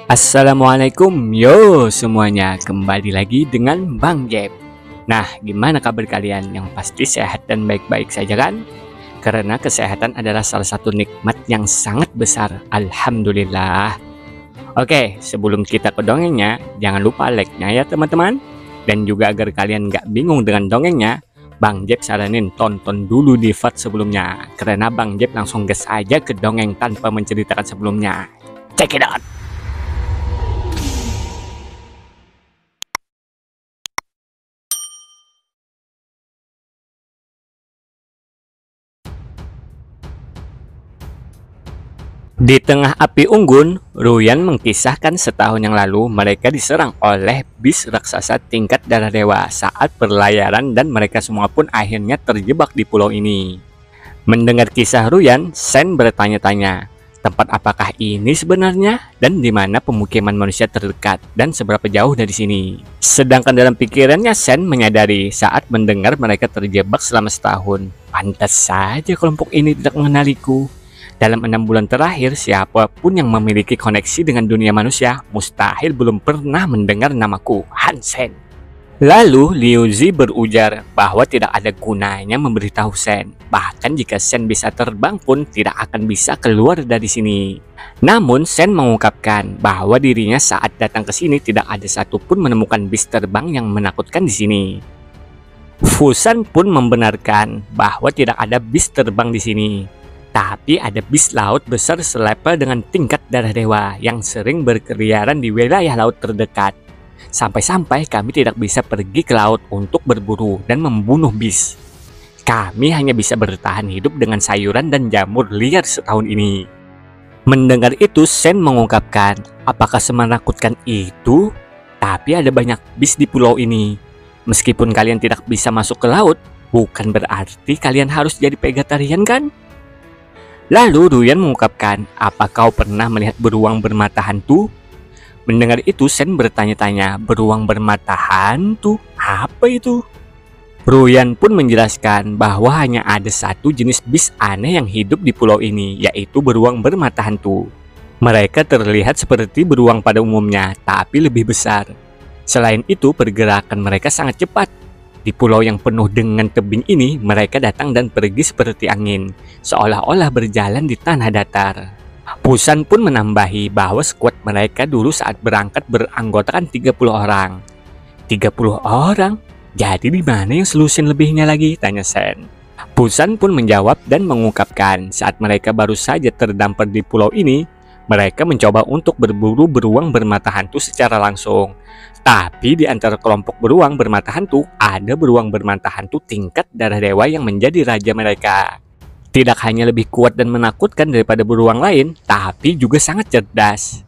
Assalamualaikum yo semuanya, kembali lagi dengan Bang Jeb. Nah, gimana kabar kalian? Yang pasti sehat dan baik-baik saja kan? Karena kesehatan adalah salah satu nikmat yang sangat besar. Alhamdulillah. Oke, sebelum kita ke dongengnya, jangan lupa like-nya ya teman-teman. Dan juga agar kalian nggak bingung dengan dongengnya, Bang Jeb saranin tonton dulu di VOD sebelumnya. Karena Bang Jeb langsung gas aja ke dongeng tanpa menceritakan sebelumnya. Check it out! Di tengah api unggun, Ruyan mengkisahkan setahun yang lalu mereka diserang oleh bis raksasa tingkat darah dewa saat berlayaran dan mereka semua pun akhirnya terjebak di pulau ini. Mendengar kisah Ruyan, Sen bertanya-tanya, tempat apakah ini sebenarnya dan di mana pemukiman manusia terdekat dan seberapa jauh dari sini. Sedangkan dalam pikirannya Sen menyadari saat mendengar mereka terjebak selama setahun. Pantas saja kelompok ini tidak mengenaliku. Dalam 6 bulan terakhir, siapapun yang memiliki koneksi dengan dunia manusia mustahil belum pernah mendengar namaku, Hansen. Lalu Liu Zi berujar bahwa tidak ada gunanya memberitahu Sen. Bahkan jika Sen bisa terbang pun tidak akan bisa keluar dari sini. Namun Sen mengungkapkan bahwa dirinya saat datang ke sini tidak ada satupun menemukan bis terbang yang menakutkan di sini. Fusan pun membenarkan bahwa tidak ada bis terbang di sini. Tapi ada bis laut besar selevel dengan tingkat darah dewa yang sering berkeliaran di wilayah laut terdekat. Sampai-sampai kami tidak bisa pergi ke laut untuk berburu dan membunuh bis. Kami hanya bisa bertahan hidup dengan sayuran dan jamur liar setahun ini. Mendengar itu, Sen mengungkapkan, apakah semenakutkan itu? Tapi ada banyak bis di pulau ini. Meskipun kalian tidak bisa masuk ke laut, bukan berarti kalian harus jadi vegetarian kan? Lalu Ruyan mengungkapkan, apa kau pernah melihat beruang bermata hantu? Mendengar itu Sen bertanya-tanya, beruang bermata hantu? Apa itu? Ruyan pun menjelaskan bahwa hanya ada satu jenis bis aneh yang hidup di pulau ini, yaitu beruang bermata hantu. Mereka terlihat seperti beruang pada umumnya, tapi lebih besar. Selain itu, pergerakan mereka sangat cepat. Di pulau yang penuh dengan tebing ini, mereka datang dan pergi seperti angin, seolah-olah berjalan di tanah datar. Fusan pun menambahi bahwa skuad mereka dulu saat berangkat beranggotakan 30 orang. 30 orang? Jadi di mana yang selusin lebihnya lagi? Tanya Sen. Fusan pun menjawab dan mengungkapkan saat mereka baru saja terdampar di pulau ini, mereka mencoba untuk berburu beruang bermata hantu secara langsung. Tapi di antara kelompok beruang bermata hantu, ada beruang bermata hantu tingkat darah dewa yang menjadi raja mereka. Tidak hanya lebih kuat dan menakutkan daripada beruang lain, tapi juga sangat cerdas.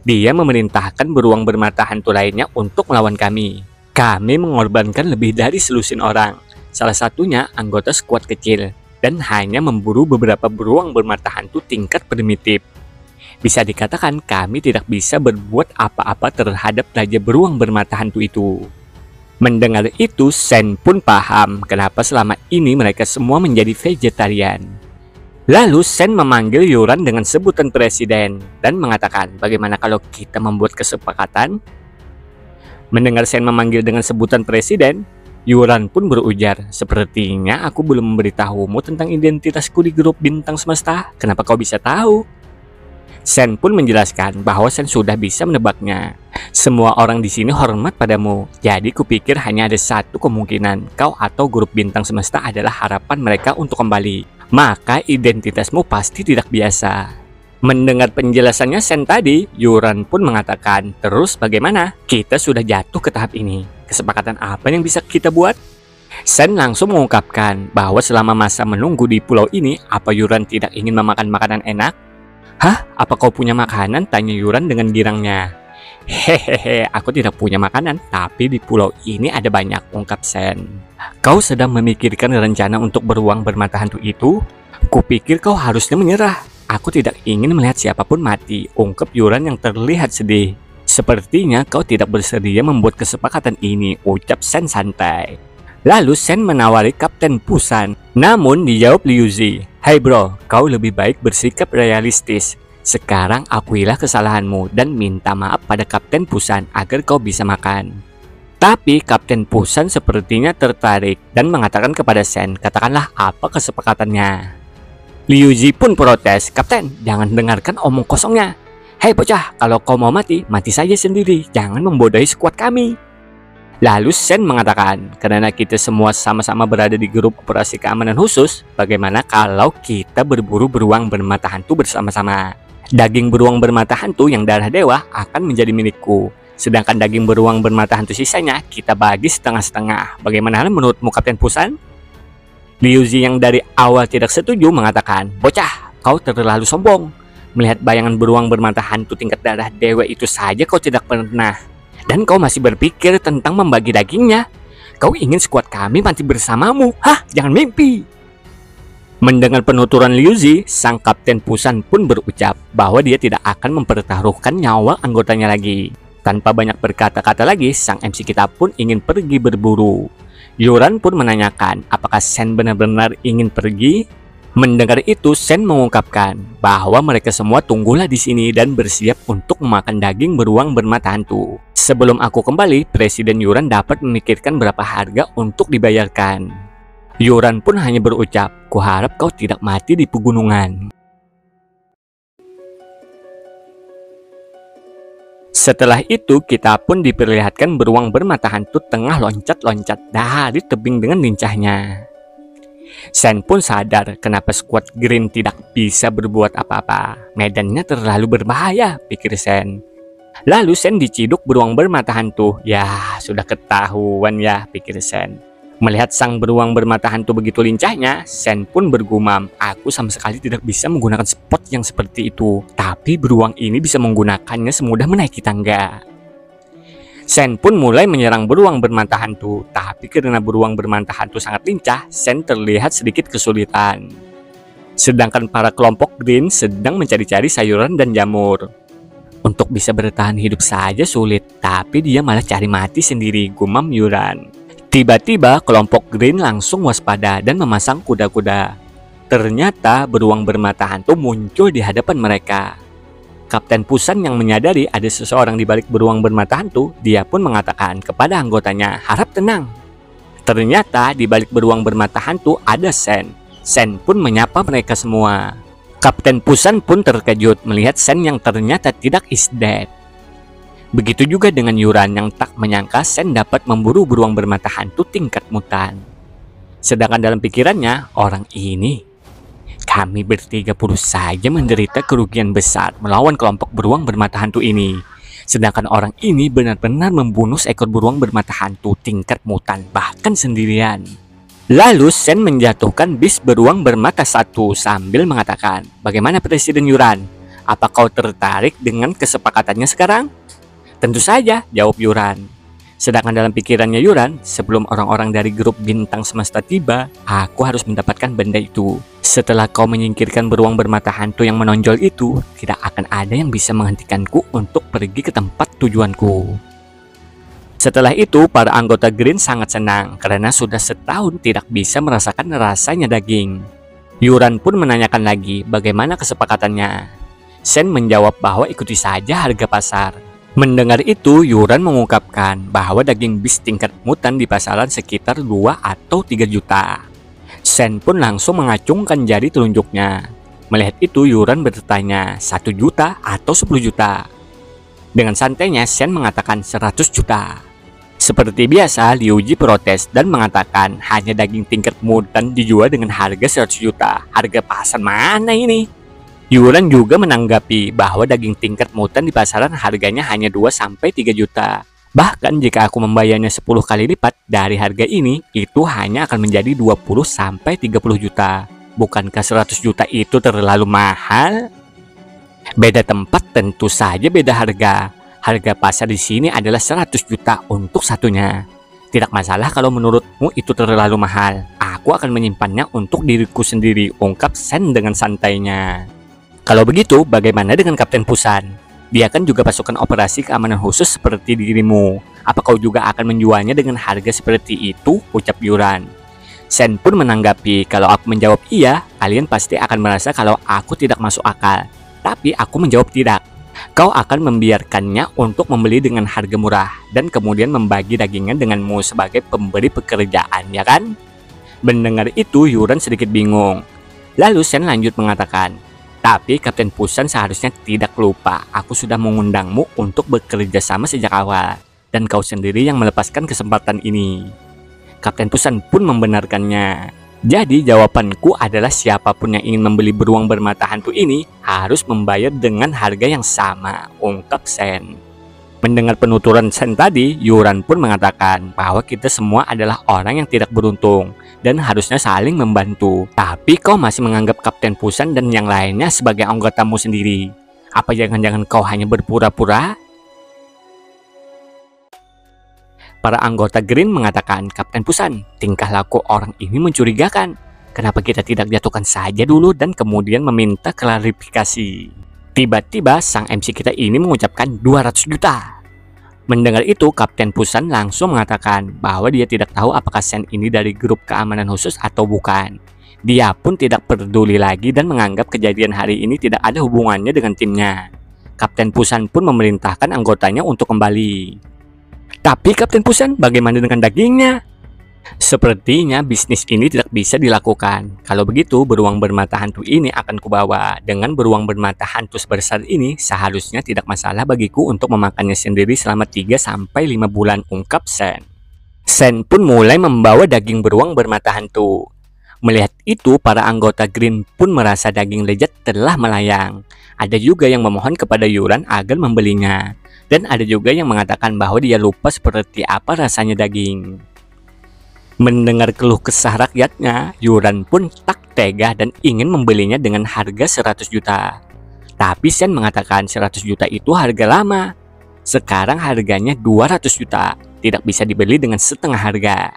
Dia memerintahkan beruang bermata hantu lainnya untuk melawan kami. Kami mengorbankan lebih dari selusin orang, salah satunya anggota skuad kecil, dan hanya memburu beberapa beruang bermata hantu tingkat primitif. Bisa dikatakan kami tidak bisa berbuat apa-apa terhadap raja beruang bermata hantu itu. Mendengar itu, Sen pun paham kenapa selama ini mereka semua menjadi vegetarian. Lalu Sen memanggil Yuran dengan sebutan presiden dan mengatakan, bagaimana kalau kita membuat kesepakatan? Mendengar Sen memanggil dengan sebutan presiden, Yuran pun berujar, sepertinya aku belum memberitahumu tentang identitasku di grup bintang semesta. Kenapa kau bisa tahu? Sen pun menjelaskan bahwa Sen sudah bisa menebaknya. Semua orang di sini hormat padamu, jadi kupikir hanya ada satu kemungkinan, kau atau grup bintang semesta adalah harapan mereka untuk kembali. Maka identitasmu pasti tidak biasa. Mendengar penjelasannya Sen tadi, Yuran pun mengatakan, terus bagaimana? Kita sudah jatuh ke tahap ini. Kesepakatan apa yang bisa kita buat? Sen langsung mengungkapkan bahwa selama masa menunggu di pulau ini, apa Yuran tidak ingin memakan makanan enak? Hah? Apa kau punya makanan? Tanya Yuran dengan girangnya. Hehehe, aku tidak punya makanan, tapi di pulau ini ada banyak, ungkap Sen. Kau sedang memikirkan rencana untuk beruang bermata hantu itu? Kupikir kau harusnya menyerah. Aku tidak ingin melihat siapapun mati, ungkap Yuran yang terlihat sedih. Sepertinya kau tidak bersedia membuat kesepakatan ini, ucap Sen santai. Lalu Sen menawari Kapten Fusan. Namun dijawab Liu Zi, "Hai bro, kau lebih baik bersikap realistis. Sekarang akuilah kesalahanmu dan minta maaf pada Kapten Pusan agar kau bisa makan. Tapi Kapten Pusan sepertinya tertarik dan mengatakan kepada Sen, katakanlah apa kesepakatannya. Liu Zi pun protes, Kapten, jangan dengarkan omong kosongnya. Hei bocah, kalau kau mau mati, mati saja sendiri, jangan membodohi skuad kami. Lalu Sen mengatakan, karena kita semua sama-sama berada di grup operasi keamanan khusus, bagaimana kalau kita berburu beruang bermata hantu bersama-sama? Daging beruang bermata hantu yang darah dewa akan menjadi milikku. Sedangkan daging beruang bermata hantu sisanya kita bagi setengah-setengah. Bagaimana menurutmu Kapten Pusan? Liu Zi yang dari awal tidak setuju mengatakan, bocah, kau terlalu sombong. Melihat bayangan beruang bermata hantu tingkat darah dewa itu saja kau tidak pernah. Dan kau masih berpikir tentang membagi dagingnya. Kau ingin skuad kami mati bersamamu? Hah, jangan mimpi. Mendengar penuturan Liu Zi, sang Kapten Pusan pun berucap bahwa dia tidak akan mempertaruhkan nyawa anggotanya lagi. Tanpa banyak berkata-kata lagi, sang MC kita pun ingin pergi berburu. Yuran pun menanyakan apakah Sen benar-benar ingin pergi. Mendengar itu, Sen mengungkapkan bahwa mereka semua tunggulah di sini dan bersiap untuk memakan daging beruang bermata hantu. Sebelum aku kembali, Presiden Yuran dapat memikirkan berapa harga untuk dibayarkan. Yuran pun hanya berucap, kuharap kau tidak mati di pegunungan. Setelah itu, kita pun diperlihatkan beruang bermata hantu tengah loncat-loncat dari tebing dengan lincahnya. Sen pun sadar kenapa skuad Green tidak bisa berbuat apa-apa. Medannya terlalu berbahaya, pikir Sen. Lalu Sen diciduk beruang bermata hantu. Ya, sudah ketahuan ya, pikir Sen. Melihat sang beruang bermata hantu begitu lincahnya, Sen pun bergumam, aku sama sekali tidak bisa menggunakan spot yang seperti itu. Tapi beruang ini bisa menggunakannya semudah menaiki tangga. Sen pun mulai menyerang beruang bermata hantu, tapi karena beruang bermata hantu sangat lincah, Sen terlihat sedikit kesulitan. Sedangkan para kelompok Green sedang mencari-cari sayuran dan jamur. Untuk bisa bertahan hidup saja sulit, tapi dia malah cari mati sendiri, gumam Yuran. Tiba-tiba kelompok Green langsung waspada dan memasang kuda-kuda. Ternyata beruang bermata hantu muncul di hadapan mereka. Kapten Pusan yang menyadari ada seseorang di balik beruang bermata hantu, dia pun mengatakan kepada anggotanya, harap tenang. Ternyata di balik beruang bermata hantu ada Sen. Sen pun menyapa mereka semua. Kapten Pusan pun terkejut melihat Sen yang ternyata tidak is dead. Begitu juga dengan Yuran yang tak menyangka Sen dapat memburu beruang bermata hantu tingkat mutan. Sedangkan dalam pikirannya, orang ini, kami bertiga puluh saja menderita kerugian besar melawan kelompok beruang bermata hantu ini. Sedangkan orang ini benar-benar membunuh seekor beruang bermata hantu tingkat mutan, bahkan sendirian. Lalu Sen menjatuhkan bis beruang bermata satu sambil mengatakan, bagaimana Presiden Yuran? Apa kau tertarik dengan kesepakatannya sekarang? Tentu saja, jawab Yuran. Sedangkan dalam pikirannya Yuran, sebelum orang-orang dari grup bintang semesta tiba, aku harus mendapatkan benda itu. Setelah kau menyingkirkan beruang bermata hantu yang menonjol itu, tidak akan ada yang bisa menghentikanku untuk pergi ke tempat tujuanku. Setelah itu, para anggota Green sangat senang karena sudah setahun tidak bisa merasakan rasanya daging. Yuran pun menanyakan lagi bagaimana kesepakatannya. Sen menjawab bahwa ikuti saja harga pasar. Mendengar itu, Yuran mengungkapkan bahwa daging bis tingkat mutan di pasaran sekitar 2 atau 3 juta. Sen pun langsung mengacungkan jari telunjuknya. Melihat itu, Yuran bertanya, 1 juta atau 10 juta? Dengan santainya, Sen mengatakan 100 juta. Seperti biasa, Liu Zi protes dan mengatakan hanya daging tingkat mutan dijual dengan harga 100 juta. Harga pasar mana ini? Yuran juga menanggapi bahwa daging tingkat mutan di pasaran harganya hanya 2-3 juta. Bahkan jika aku membayarnya 10 kali lipat dari harga ini, itu hanya akan menjadi 20-30 juta. Bukankah 100 juta itu terlalu mahal? Beda tempat tentu saja beda harga. Harga pasar di sini adalah 100 juta untuk satunya. Tidak masalah kalau menurutmu itu terlalu mahal. Aku akan menyimpannya untuk diriku sendiri, ungkap Sen dengan santainya. Kalau begitu, bagaimana dengan Kapten Pusan? Dia kan juga pasukan operasi keamanan khusus seperti dirimu. Apa kau juga akan menjualnya dengan harga seperti itu? Ucap Yuran. Sen pun menanggapi, kalau aku menjawab iya, kalian pasti akan merasa kalau aku tidak masuk akal. Tapi aku menjawab tidak. Kau akan membiarkannya untuk membeli dengan harga murah dan kemudian membagi dagingnya denganmu sebagai pemberi pekerjaan, ya kan? Mendengar itu, Yuran sedikit bingung. Lalu Sen lanjut mengatakan, tapi Kapten Pusan seharusnya tidak lupa. Aku sudah mengundangmu untuk bekerja sama sejak awal, dan kau sendiri yang melepaskan kesempatan ini. Kapten Pusan pun membenarkannya. Jadi jawabanku adalah siapapun yang ingin membeli beruang bermata hantu ini harus membayar dengan harga yang sama, ungkap Sen. Mendengar penuturan Sen tadi, Yuran pun mengatakan bahwa kita semua adalah orang yang tidak beruntung dan harusnya saling membantu. Tapi kau masih menganggap Kapten Pusan dan yang lainnya sebagai anggotamu sendiri. Apa jangan-jangan kau hanya berpura-pura? Para anggota Green mengatakan, Kapten Pusan, tingkah laku orang ini mencurigakan. Kenapa kita tidak jatuhkan saja dulu dan kemudian meminta klarifikasi? Tiba-tiba sang MC kita ini mengucapkan 200 juta. Mendengar itu, Kapten Pusan langsung mengatakan bahwa dia tidak tahu apakah Sen ini dari grup keamanan khusus atau bukan. Dia pun tidak peduli lagi dan menganggap kejadian hari ini tidak ada hubungannya dengan timnya. Kapten Pusan pun memerintahkan anggotanya untuk kembali. Tapi Kapten Pusan, bagaimana dengan dagingnya? Sepertinya bisnis ini tidak bisa dilakukan. Kalau begitu, beruang bermata hantu ini akan kubawa. Dengan beruang bermata hantu sebesar ini, seharusnya tidak masalah bagiku untuk memakannya sendiri selama 3-5 bulan, ungkap Sen. Sen pun mulai membawa daging beruang bermata hantu. Melihat itu, para anggota Green pun merasa daging lezat telah melayang. Ada juga yang memohon kepada Yuran agar membelinya. Dan ada juga yang mengatakan bahwa dia lupa seperti apa rasanya daging. Mendengar keluh kesah rakyatnya, Yuran pun tak tega dan ingin membelinya dengan harga 100 juta. Tapi Sen mengatakan 100 juta itu harga lama. Sekarang harganya 200 juta, tidak bisa dibeli dengan setengah harga.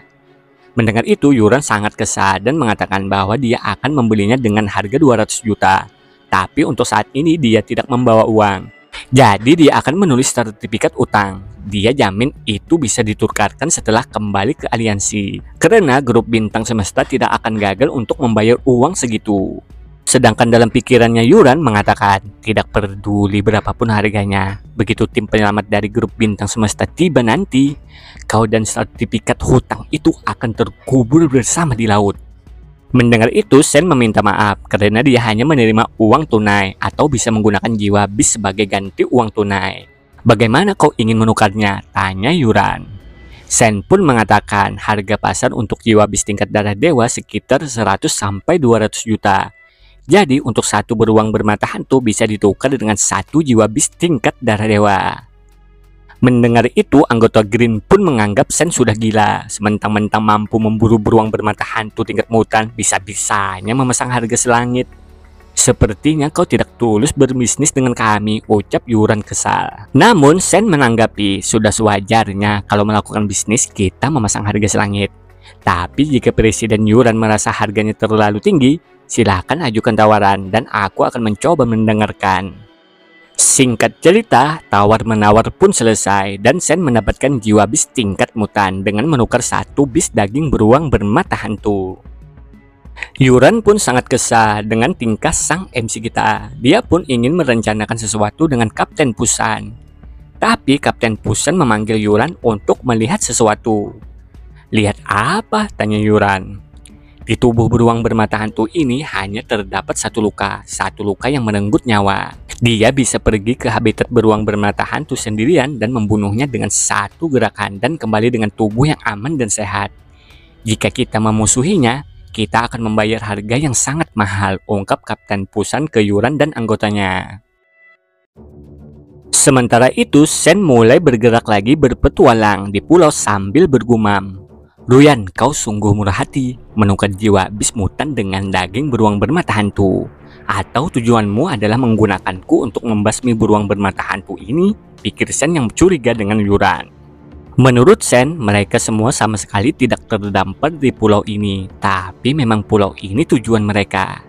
Mendengar itu, Yuran sangat kesal dan mengatakan bahwa dia akan membelinya dengan harga 200 juta. Tapi untuk saat ini dia tidak membawa uang. Jadi dia akan menulis sertifikat utang. Dia jamin itu bisa ditukarkan setelah kembali ke aliansi. Karena grup bintang semesta tidak akan gagal untuk membayar uang segitu. Sedangkan dalam pikirannya Yuran mengatakan tidak peduli berapapun harganya. Begitu tim penyelamat dari grup bintang semesta tiba nanti, kau dan sertifikat hutang itu akan terkubur bersama di laut. Mendengar itu, Sen meminta maaf karena dia hanya menerima uang tunai atau bisa menggunakan jiwa bis sebagai ganti uang tunai. Bagaimana kau ingin menukarnya? Tanya Yuran. Sen pun mengatakan harga pasar untuk jiwa bis tingkat darah dewa sekitar 100-200 juta. Jadi untuk satu beruang bermata hantu bisa ditukar dengan satu jiwa bis tingkat darah dewa. Mendengar itu, anggota Green pun menganggap Sen sudah gila. Sementang-mentang mampu memburu beruang bermata hantu tingkat mutan, bisa-bisanya memasang harga selangit. Sepertinya kau tidak tulus berbisnis dengan kami, ucap Yuran kesal. Namun Sen menanggapi, sudah sewajarnya kalau melakukan bisnis kita memasang harga selangit. Tapi jika Presiden Yuran merasa harganya terlalu tinggi, silakan ajukan tawaran dan aku akan mencoba mendengarkan. Singkat cerita, tawar-menawar pun selesai dan Sen mendapatkan jiwa bis tingkat mutan dengan menukar satu bis daging beruang bermata hantu. Yuran pun sangat kesal dengan tingkah sang MC kita. Dia pun ingin merencanakan sesuatu dengan Kapten Pusan. Tapi Kapten Pusan memanggil Yuran untuk melihat sesuatu. Lihat apa? Tanya Yuran. Di tubuh beruang bermata hantu ini hanya terdapat satu luka yang merenggut nyawa. Dia bisa pergi ke habitat beruang bermata hantu sendirian dan membunuhnya dengan satu gerakan dan kembali dengan tubuh yang aman dan sehat. Jika kita memusuhinya, kita akan membayar harga yang sangat mahal, ungkap Kapten Pusan ke Yuran dan anggotanya. Sementara itu, Sen mulai bergerak lagi berpetualang di pulau sambil bergumam. Ruyan, kau sungguh murah hati, menukar jiwa bis mutan dengan daging beruang bermata hantu. Atau tujuanmu adalah menggunakanku untuk membasmi beruang bermata hantu ini? Pikir Sen yang curiga dengan Yuran. Menurut Sen, mereka semua sama sekali tidak terdampar di pulau ini. Tapi memang pulau ini tujuan mereka.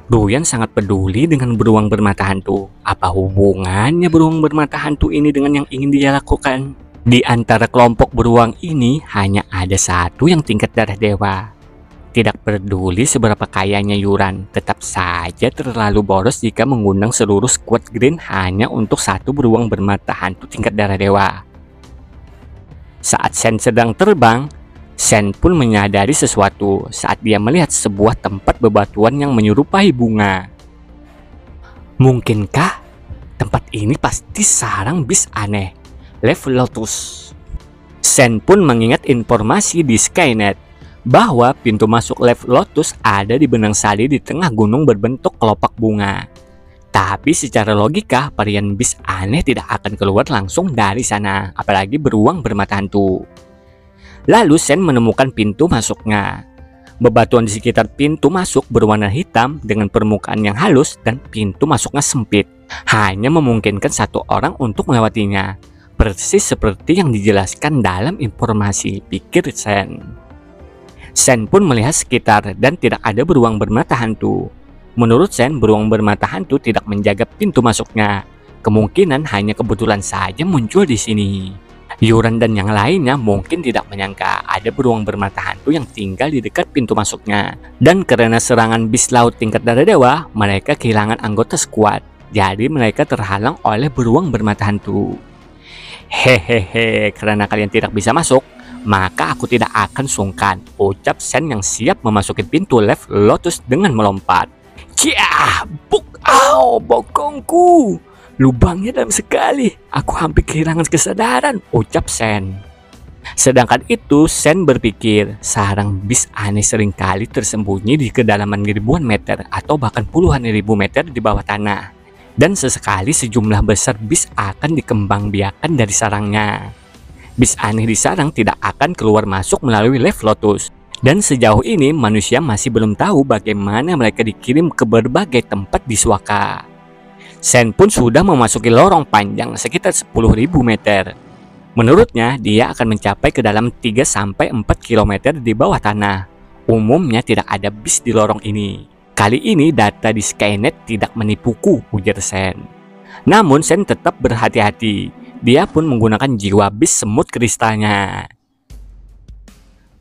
Ruyan sangat peduli dengan beruang bermata hantu. Apa hubungannya beruang bermata hantu ini dengan yang ingin dia lakukan? Di antara kelompok beruang ini hanya ada satu yang tingkat darah dewa. Tidak peduli seberapa kayanya Yuran, tetap saja terlalu boros jika mengundang seluruh skuad Green hanya untuk satu beruang bermata hantu tingkat darah dewa. Saat Sen sedang terbang, Sen pun menyadari sesuatu saat dia melihat sebuah tempat bebatuan yang menyerupai bunga. Mungkinkah tempat ini pasti sarang bis aneh, Lave Lotus? Sen pun mengingat informasi di Skynet bahwa pintu masuk Lave Lotus ada di benang sari di tengah gunung berbentuk kelopak bunga. Tapi secara logika, varian bis aneh tidak akan keluar langsung dari sana, apalagi beruang bermata hantu. Lalu Sen menemukan pintu masuknya. Bebatuan di sekitar pintu masuk berwarna hitam dengan permukaan yang halus dan pintu masuknya sempit. Hanya memungkinkan satu orang untuk melewatinya. Persis seperti yang dijelaskan dalam informasi, pikir Sen. Sen pun melihat sekitar dan tidak ada beruang bermata hantu. Menurut Sen, beruang bermata hantu tidak menjaga pintu masuknya. Kemungkinan hanya kebetulan saja muncul di sini. Yuran dan yang lainnya mungkin tidak menyangka ada beruang bermata hantu yang tinggal di dekat pintu masuknya. Dan karena serangan bis laut tingkat darah dewa, mereka kehilangan anggota skuad. Jadi mereka terhalang oleh beruang bermata hantu. Hehehe, karena kalian tidak bisa masuk, maka aku tidak akan sungkan, ucap Sen yang siap memasuki pintu Lave Lotus dengan melompat. Ciah, buk, au, bokongku. Lubangnya dalam sekali, aku hampir kehilangan kesadaran, ucap Sen. Sedangkan itu, Sen berpikir sarang bis aneh seringkali tersembunyi di kedalaman ribuan meter atau bahkan puluhan ribu meter di bawah tanah. Dan sesekali sejumlah besar bis akan dikembangbiakan dari sarangnya. Bis aneh di sarang tidak akan keluar masuk melalui Lave Lotus. Dan sejauh ini manusia masih belum tahu bagaimana mereka dikirim ke berbagai tempat di Swaka. Sen pun sudah memasuki lorong panjang sekitar 10.000 meter. Menurutnya dia akan mencapai ke dalam 3-4 km di bawah tanah. Umumnya tidak ada bis di lorong ini. Kali ini data di Skynet tidak menipuku, ujar Sen. Namun Sen tetap berhati-hati. Dia pun menggunakan jiwa bis semut kristalnya.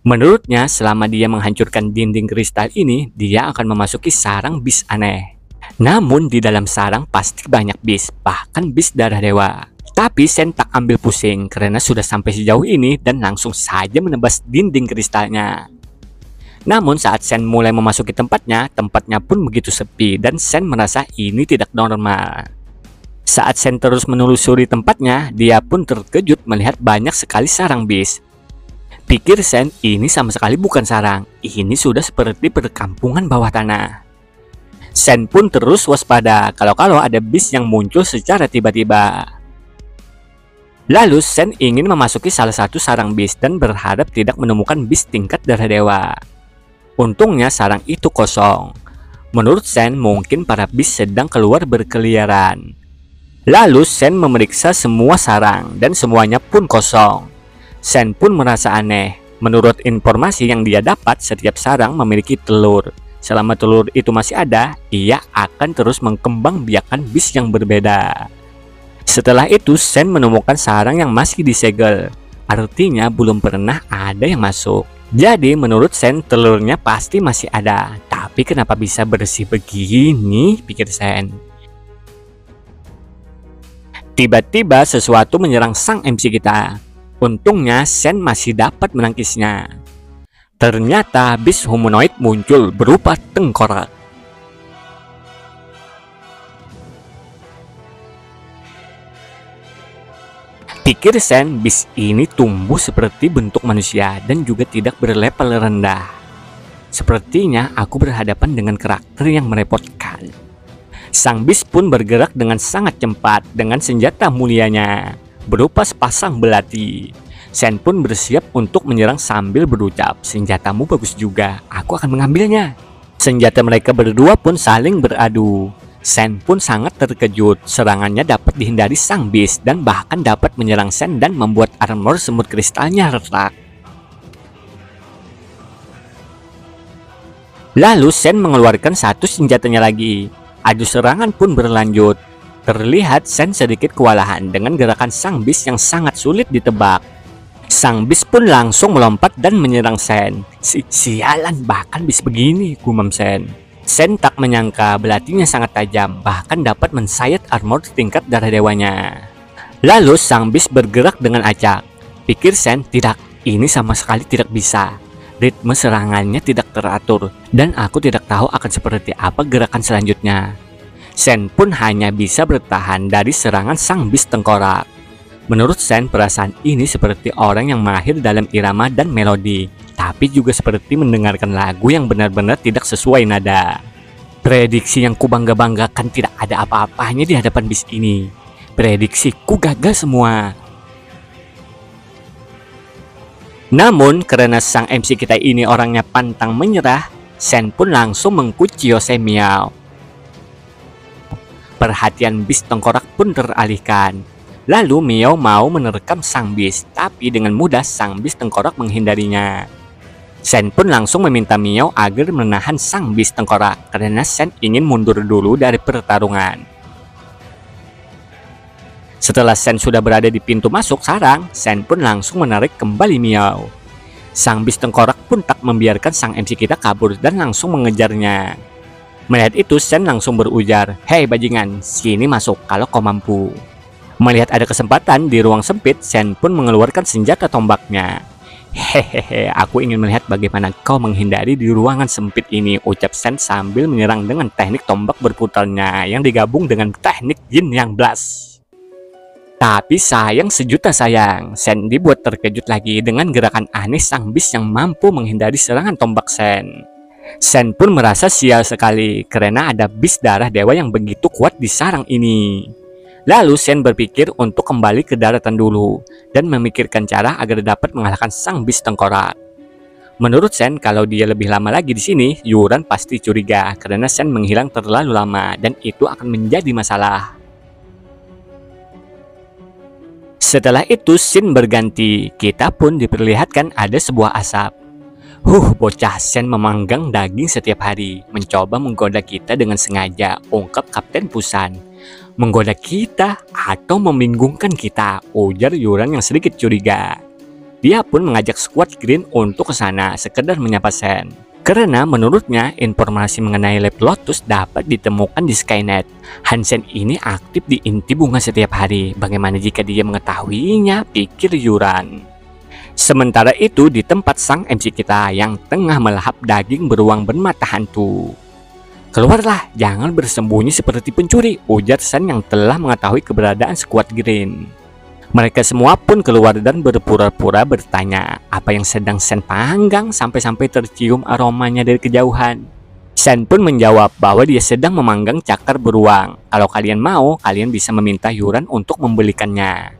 Menurutnya selama dia menghancurkan dinding kristal ini, dia akan memasuki sarang bis aneh. Namun di dalam sarang pasti banyak bis, bahkan bis darah dewa. Tapi Sen tak ambil pusing karena sudah sampai sejauh ini dan langsung saja menebas dinding kristalnya. Namun saat Sen mulai memasuki tempatnya pun begitu sepi dan Sen merasa ini tidak normal. Saat Sen terus menelusuri tempatnya, dia pun terkejut melihat banyak sekali sarang bis. Pikir Sen, ini sama sekali bukan sarang, ini sudah seperti perkampungan bawah tanah. Sen pun terus waspada kalau ada bis yang muncul secara tiba-tiba. Lalu Sen ingin memasuki salah satu sarang bis dan berharap tidak menemukan bis tingkat darah dewa. Untungnya sarang itu kosong. Menurut Sen, mungkin para bis sedang keluar berkeliaran. Lalu Sen memeriksa semua sarang dan semuanya pun kosong. Sen pun merasa aneh. Menurut informasi yang dia dapat, setiap sarang memiliki telur. Selama telur itu masih ada, ia akan terus mengembangbiakan bis yang berbeda. Setelah itu, Sen menemukan sarang yang masih disegel. Artinya belum pernah ada yang masuk. Jadi menurut Sen, telurnya pasti masih ada. Tapi kenapa bisa bersih begini, pikir Sen. Tiba-tiba sesuatu menyerang sang MC kita. Untungnya Sen masih dapat menangkisnya. Ternyata bis humanoid muncul berupa tengkorak. Pikir Sen, bis ini tumbuh seperti bentuk manusia dan juga tidak berlevel rendah. Sepertinya aku berhadapan dengan karakter yang merepotkan. Sang bis pun bergerak dengan sangat cepat dengan senjata mulianya, berupa sepasang belati. Sen pun bersiap untuk menyerang sambil berucap, senjatamu bagus juga, aku akan mengambilnya. Senjata mereka berdua pun saling beradu. Sen pun sangat terkejut, serangannya dapat dihindari sang bis dan bahkan dapat menyerang Sen dan membuat armor semut kristalnya retak. Lalu Sen mengeluarkan satu senjatanya lagi. Adu serangan pun berlanjut. Terlihat Sen sedikit kewalahan dengan gerakan sang bis yang sangat sulit ditebak. Sang bis pun langsung melompat dan menyerang Sen. Sialan, bahkan bis begini, gumam Sen. Sen tak menyangka belatinya sangat tajam, bahkan dapat mensayat armor tingkat darah dewanya. Lalu sang bis bergerak dengan acak. Pikir Sen, tidak, ini sama sekali tidak bisa. Ritme serangannya tidak teratur, dan aku tidak tahu akan seperti apa gerakan selanjutnya. Sen pun hanya bisa bertahan dari serangan sang bis tengkorak. Menurut Sen, perasaan ini seperti orang yang mahir dalam irama dan melodi, tapi juga seperti mendengarkan lagu yang benar-benar tidak sesuai nada. Prediksi yang kubangga-banggakan tidak ada apa-apanya di hadapan bis ini. Prediksiku gagal semua. Namun, karena sang MC kita ini orangnya pantang menyerah, Sen pun langsung mengkuci Yose Miao. Perhatian bis tengkorak pun teralihkan. Lalu Miao mau menerkam sang bis, tapi dengan mudah sang bis tengkorak menghindarinya. Sen pun langsung meminta Miao agar menahan sang bis tengkorak, karena Sen ingin mundur dulu dari pertarungan. Setelah Sen sudah berada di pintu masuk sarang, Sen pun langsung menarik kembali Miao. Sang bis tengkorak pun tak membiarkan sang MC kita kabur dan langsung mengejarnya. Melihat itu, Sen langsung berujar, "Hei bajingan, sini masuk kalau kau mampu." Melihat ada kesempatan di ruang sempit, Sen pun mengeluarkan senjata tombaknya. "Hehehe, aku ingin melihat bagaimana kau menghindari di ruangan sempit ini," ucap Sen sambil menyerang dengan teknik tombak berputarnya yang digabung dengan teknik Yin Yang Blast. Tapi sayang sejuta sayang, Sen dibuat terkejut lagi dengan gerakan aneh sang bis yang mampu menghindari serangan tombak Sen. Sen pun merasa sial sekali karena ada bis darah dewa yang begitu kuat di sarang ini. Lalu Sen berpikir untuk kembali ke daratan dulu dan memikirkan cara agar dapat mengalahkan sang bis tengkorak. Menurut Sen, kalau dia lebih lama lagi di sini, Yuran pasti curiga karena Sen menghilang terlalu lama dan itu akan menjadi masalah. Setelah itu scene berganti, kita pun diperlihatkan ada sebuah asap. Bocah Sen memanggang daging setiap hari, mencoba menggoda kita dengan sengaja, ungkap Kapten Pusan. Menggoda kita atau membingungkan kita, ujar Yuran yang sedikit curiga. Dia pun mengajak skuad Green untuk ke sana sekedar menyapa Sen. Karena menurutnya informasi mengenai Lab Lotus dapat ditemukan di Skynet. Hansen ini aktif di inti bunga setiap hari. Bagaimana jika dia mengetahuinya, pikir Yuran. Sementara itu di tempat sang MC kita yang tengah melahap daging beruang bermata hantu. "Keluarlah, jangan bersembunyi seperti pencuri," ujar Sen yang telah mengetahui keberadaan skuad Green. Mereka semua pun keluar dan berpura-pura bertanya apa yang sedang Sen panggang sampai-sampai tercium aromanya dari kejauhan. Sen pun menjawab bahwa dia sedang memanggang cakar beruang. Kalau kalian mau, kalian bisa meminta Yuran untuk membelikannya.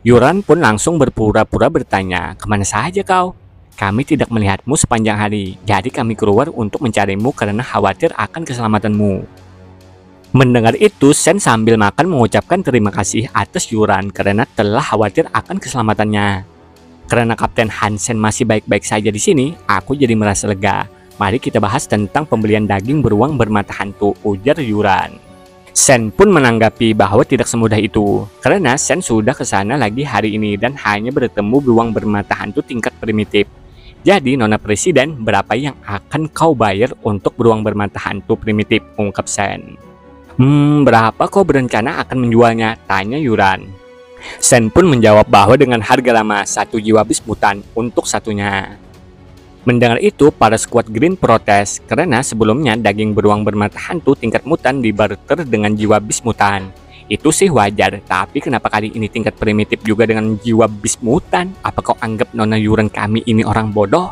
Yuran pun langsung berpura-pura bertanya, "Kemana saja kau? Kami tidak melihatmu sepanjang hari, jadi kami keluar untuk mencarimu karena khawatir akan keselamatanmu." Mendengar itu, Sen sambil makan mengucapkan terima kasih atas Yuran karena telah khawatir akan keselamatannya. Karena Kapten Hansen masih baik-baik saja di sini, aku jadi merasa lega. Mari kita bahas tentang pembelian daging beruang bermata hantu, ujar Yuran. Sen pun menanggapi bahwa tidak semudah itu, karena Sen sudah ke sana lagi hari ini dan hanya bertemu beruang bermata hantu tingkat primitif. "Jadi Nona Presiden, berapa yang akan kau bayar untuk beruang bermata hantu primitif?" ungkap Sen. Berapa kau berencana akan menjualnya?" tanya Yuran. Sen pun menjawab bahwa dengan harga lama 1 jiwa bis mutan untuk satunya. Mendengar itu, para skuad Green protes karena sebelumnya daging beruang bermata hantu tingkat mutan dibarter dengan jiwa bis mutan. Itu sih wajar, tapi kenapa kali ini tingkat primitif juga dengan jiwa bis mutan? Apa kau anggap Nona Yuran kami ini orang bodoh?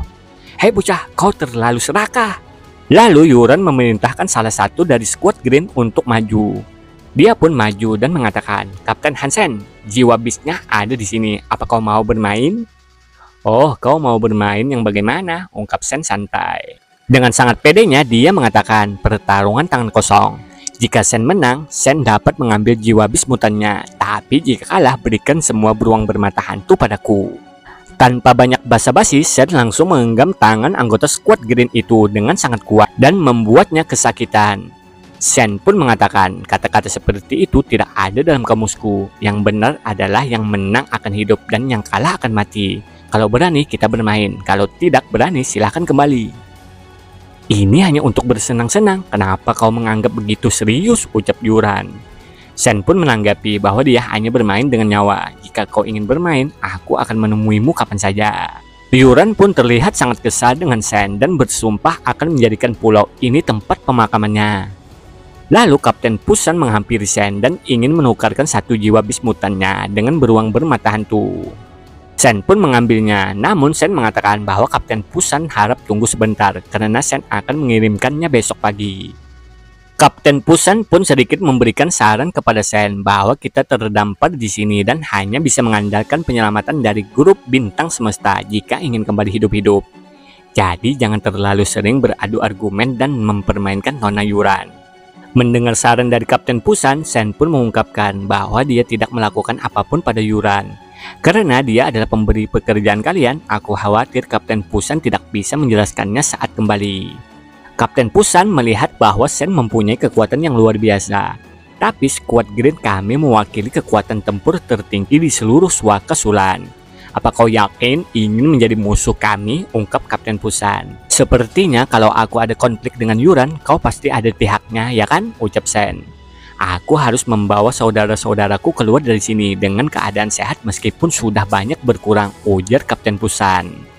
"Hei bocah, kau terlalu serakah." Lalu Yuran memerintahkan salah satu dari skuad Green untuk maju. Dia pun maju dan mengatakan, "Kapten Hansen, jiwa bisnya ada di sini. Apa kau mau bermain?" "Oh, kau mau bermain yang bagaimana?" ungkap Sen santai. Dengan sangat pedenya dia mengatakan, "Pertarungan tangan kosong. Jika Sen menang, Sen dapat mengambil jiwa bis mutannya. Tapi jika kalah, berikan semua beruang bermata hantu padaku." Tanpa banyak basa-basi, Sen langsung menggenggam tangan anggota skuad Green itu dengan sangat kuat dan membuatnya kesakitan. Sen pun mengatakan, kata-kata seperti itu tidak ada dalam kamusku. Yang benar adalah yang menang akan hidup dan yang kalah akan mati. Kalau berani kita bermain, kalau tidak berani silahkan kembali. Ini hanya untuk bersenang-senang, kenapa kau menganggap begitu serius, ucap Yuran. Sen pun menanggapi bahwa dia hanya bermain dengan nyawa. Jika kau ingin bermain, aku akan menemuimu kapan saja. Yuran pun terlihat sangat kesal dengan Sen dan bersumpah akan menjadikan pulau ini tempat pemakamannya. Lalu Kapten Pusan menghampiri Sen dan ingin menukarkan satu jiwa bis mutannya dengan beruang bermata hantu. Sen pun mengambilnya, namun Sen mengatakan bahwa Kapten Pusan harap tunggu sebentar karena Sen akan mengirimkannya besok pagi. Kapten Pusan pun sedikit memberikan saran kepada Sen bahwa kita terdampar di sini dan hanya bisa mengandalkan penyelamatan dari grup bintang semesta jika ingin kembali hidup-hidup. Jadi jangan terlalu sering beradu argumen dan mempermainkan Nona Yuran. Mendengar saran dari Kapten Pusan, Sen pun mengungkapkan bahwa dia tidak melakukan apapun pada Yuran. Karena dia adalah pemberi pekerjaan kalian, aku khawatir Kapten Pusan tidak bisa menjelaskannya saat kembali. Kapten Pusan melihat bahwa Sen mempunyai kekuatan yang luar biasa. Tapi skuad Green kami mewakili kekuatan tempur tertinggi di seluruh Swaka Sulan. Apa kau yakin ingin menjadi musuh kami? Ungkap Kapten Pusan. Sepertinya kalau aku ada konflik dengan Yuran, kau pasti ada pihaknya, ya kan? Ucap Sen. Aku harus membawa saudara-saudaraku keluar dari sini dengan keadaan sehat meskipun sudah banyak berkurang, ujar Kapten Pusan.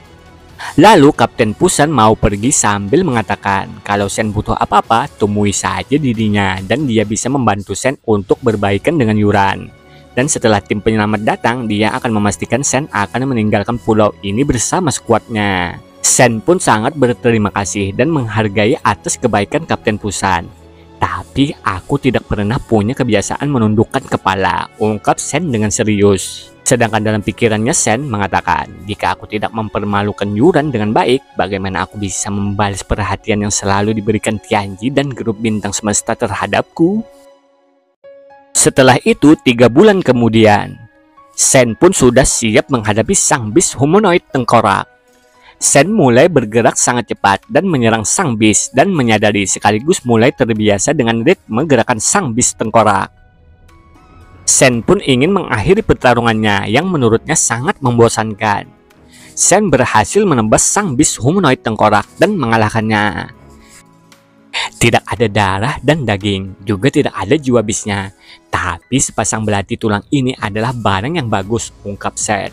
Lalu Kapten Pusan mau pergi sambil mengatakan, kalau Sen butuh apa-apa, temui saja dirinya dan dia bisa membantu Sen untuk berbaikan dengan Yuran. Dan setelah tim penyelamat datang, dia akan memastikan Sen akan meninggalkan pulau ini bersama skuadnya. Sen pun sangat berterima kasih dan menghargai atas kebaikan Kapten Pusan. Tapi aku tidak pernah punya kebiasaan menundukkan kepala, ungkap Sen dengan serius. Sedangkan dalam pikirannya Sen mengatakan, jika aku tidak mempermalukan Yuran dengan baik, bagaimana aku bisa membalas perhatian yang selalu diberikan Tianji dan grup bintang semesta terhadapku? Setelah itu 3 bulan kemudian, Sen pun sudah siap menghadapi sang bis humanoid tengkorak. Sen mulai bergerak sangat cepat dan menyerang sang bis dan menyadari sekaligus mulai terbiasa dengan ritme gerakan sang bis tengkorak. Sen pun ingin mengakhiri pertarungannya yang menurutnya sangat membosankan. Sen berhasil menembas sang bis humanoid tengkorak dan mengalahkannya. Tidak ada darah dan daging, juga tidak ada jiwa bisnya. Tapi sepasang belati tulang ini adalah barang yang bagus, ungkap Sen.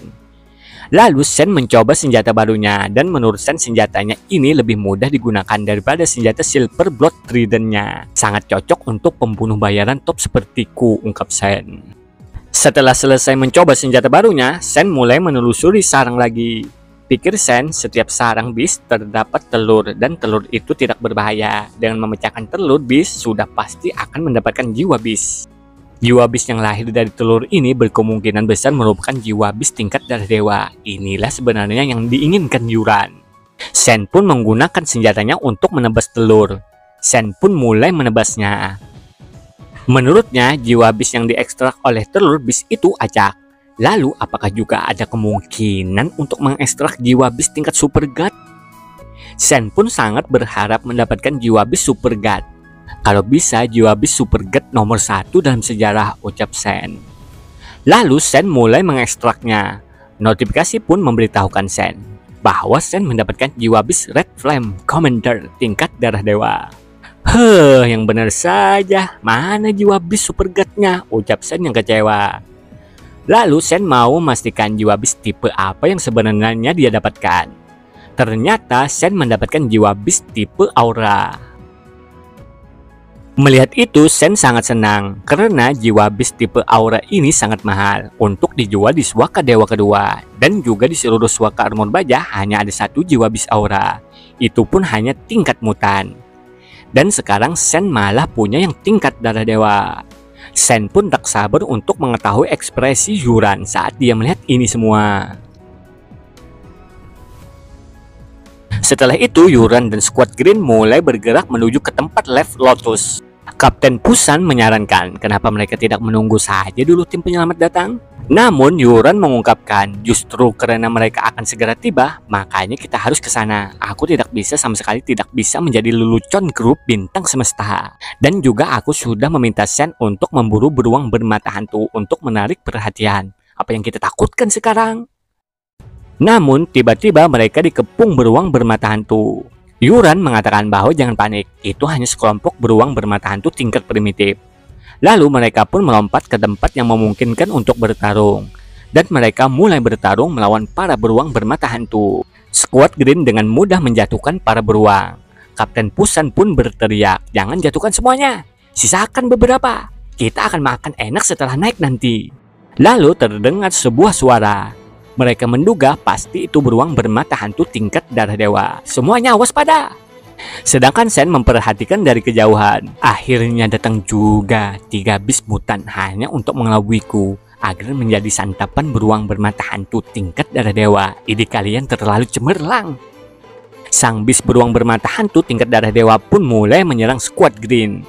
Lalu Sen mencoba senjata barunya dan menurut Sen senjatanya ini lebih mudah digunakan daripada senjata Silver Blood Trident-nya. Sangat cocok untuk pembunuh bayaran top sepertiku, ungkap Sen. Setelah selesai mencoba senjata barunya, Sen mulai menelusuri sarang lagi. Pikir Sen, setiap sarang bis terdapat telur dan telur itu tidak berbahaya. Dengan memecahkan telur bis, sudah pasti akan mendapatkan jiwa bis. Jiwa bis yang lahir dari telur ini berkemungkinan besar merupakan jiwa bis tingkat darah dewa. Inilah sebenarnya yang diinginkan Yuran. Sen pun menggunakan senjatanya untuk menebas telur. Sen pun mulai menebasnya. Menurutnya, jiwa bis yang diekstrak oleh telur bis itu acak. Lalu, apakah juga ada kemungkinan untuk mengekstrak jiwa bis tingkat super god? Sen pun sangat berharap mendapatkan jiwa bis super god. Kalau bisa, jiwa bis super god nomor 1 dalam sejarah, ucap Sen. Lalu Sen mulai mengekstraknya. Notifikasi pun memberitahukan Sen bahwa Sen mendapatkan jiwa bis Red Flame Commander tingkat darah dewa. Yang benar saja, mana jiwa bis super god-nya, ucap Sen yang kecewa. Lalu Sen mau memastikan jiwa bis tipe apa yang sebenarnya dia dapatkan. Ternyata Sen mendapatkan jiwa bis tipe aura. Melihat itu Sen sangat senang karena jiwa bis tipe aura ini sangat mahal untuk dijual di Swaka Dewa kedua. Dan juga di seluruh Swaka Armor Baja hanya ada 1 jiwa bis aura. Itu pun hanya tingkat mutan. Dan sekarang Sen malah punya yang tingkat darah dewa. Sen pun tak sabar untuk mengetahui ekspresi Yuran saat dia melihat ini semua. Setelah itu Yuran dan skuad Green mulai bergerak menuju ke tempat Left Lotus. Kapten Pusan menyarankan kenapa mereka tidak menunggu saja dulu tim penyelamat datang. Namun Yuran mengungkapkan justru karena mereka akan segera tiba, makanya kita harus ke sana. Aku sama sekali tidak bisa menjadi lelucon grup bintang semesta. Dan juga aku sudah meminta Sen untuk memburu beruang bermata hantu untuk menarik perhatian. Apa yang kita takutkan sekarang? Namun tiba-tiba mereka dikepung beruang bermata hantu. Yuran mengatakan bahwa jangan panik, itu hanya sekelompok beruang bermata hantu tingkat primitif. Lalu mereka pun melompat ke tempat yang memungkinkan untuk bertarung. Dan mereka mulai bertarung melawan para beruang bermata hantu. Squad Green dengan mudah menjatuhkan para beruang. Kapten Pusan pun berteriak, jangan jatuhkan semuanya, sisakan beberapa. Kita akan makan enak setelah naik nanti. Lalu terdengar sebuah suara. Mereka menduga pasti itu beruang bermata hantu tingkat darah dewa. Semuanya waspada. Sedangkan Sen memperhatikan dari kejauhan. Akhirnya datang juga 3 bis mutan hanya untuk mengelabuiku agar menjadi santapan beruang bermata hantu tingkat darah dewa. Ide kalian terlalu cemerlang. Sang bis beruang bermata hantu tingkat darah dewa pun mulai menyerang Squad Green.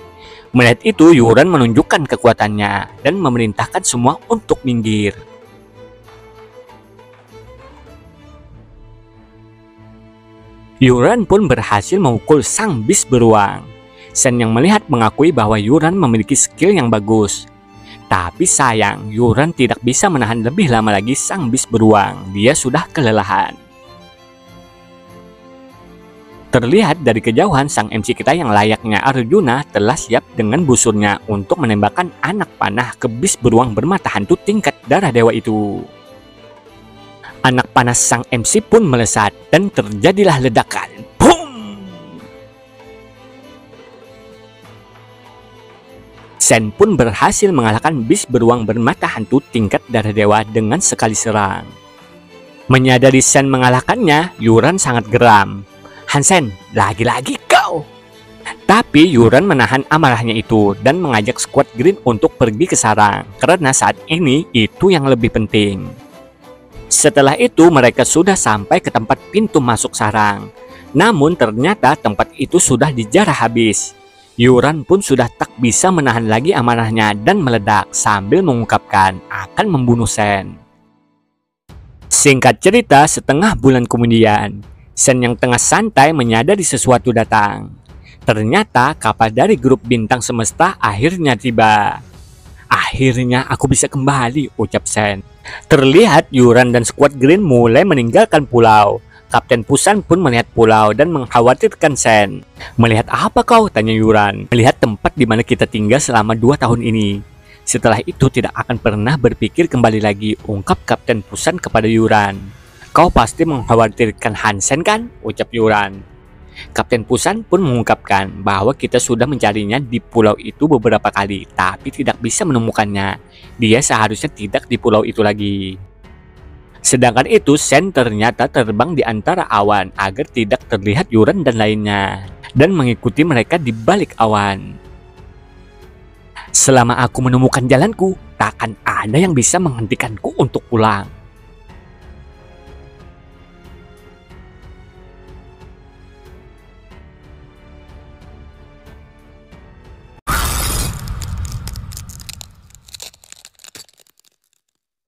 Melihat itu, Yuran menunjukkan kekuatannya dan memerintahkan semua untuk minggir. Yuran pun berhasil memukul sang bis beruang. Sen yang melihat mengakui bahwa Yuran memiliki skill yang bagus. Tapi sayang, Yuran tidak bisa menahan lebih lama lagi sang bis beruang. Dia sudah kelelahan. Terlihat dari kejauhan, sang MC kita yang layaknya Arjuna telah siap dengan busurnya untuk menembakkan anak panah ke bis beruang bermata hantu tingkat darah dewa itu. Anak panas sang MC pun melesat dan terjadilah ledakan. Boom! Sen pun berhasil mengalahkan bis beruang bermata hantu tingkat darah dewa dengan sekali serang. Menyadari Sen mengalahkannya, Yuran sangat geram. Hansen, lagi-lagi kau! Tapi Yuran menahan amarahnya itu dan mengajak Squad Green untuk pergi ke sarang. Karena saat ini itu yang lebih penting. Setelah itu mereka sudah sampai ke tempat pintu masuk sarang. Namun ternyata tempat itu sudah dijarah habis. Yuran pun sudah tak bisa menahan lagi amarahnya dan meledak sambil mengungkapkan akan membunuh Sen. Singkat cerita, setengah bulan kemudian, Sen yang tengah santai menyadari sesuatu datang. Ternyata kapal dari grup bintang semesta akhirnya tiba. Akhirnya aku bisa kembali, ucap Sen. Terlihat Yuran dan Squad Green mulai meninggalkan pulau. Kapten Pusan pun melihat pulau dan mengkhawatirkan Sen. Melihat apa kau? Tanya Yuran. Melihat tempat di mana kita tinggal selama 2 tahun ini. Setelah itu tidak akan pernah berpikir kembali lagi, ungkap Kapten Pusan kepada Yuran. Kau pasti mengkhawatirkan Hansen kan? Ucap Yuran. Kapten Pusan pun mengungkapkan bahwa kita sudah mencarinya di pulau itu beberapa kali, tapi tidak bisa menemukannya. Dia seharusnya tidak di pulau itu lagi. Sedangkan itu, Sen ternyata terbang di antara awan agar tidak terlihat Yuran dan lainnya, dan mengikuti mereka di balik awan. Selama aku menemukan jalanku, takkan ada yang bisa menghentikanku untuk pulang.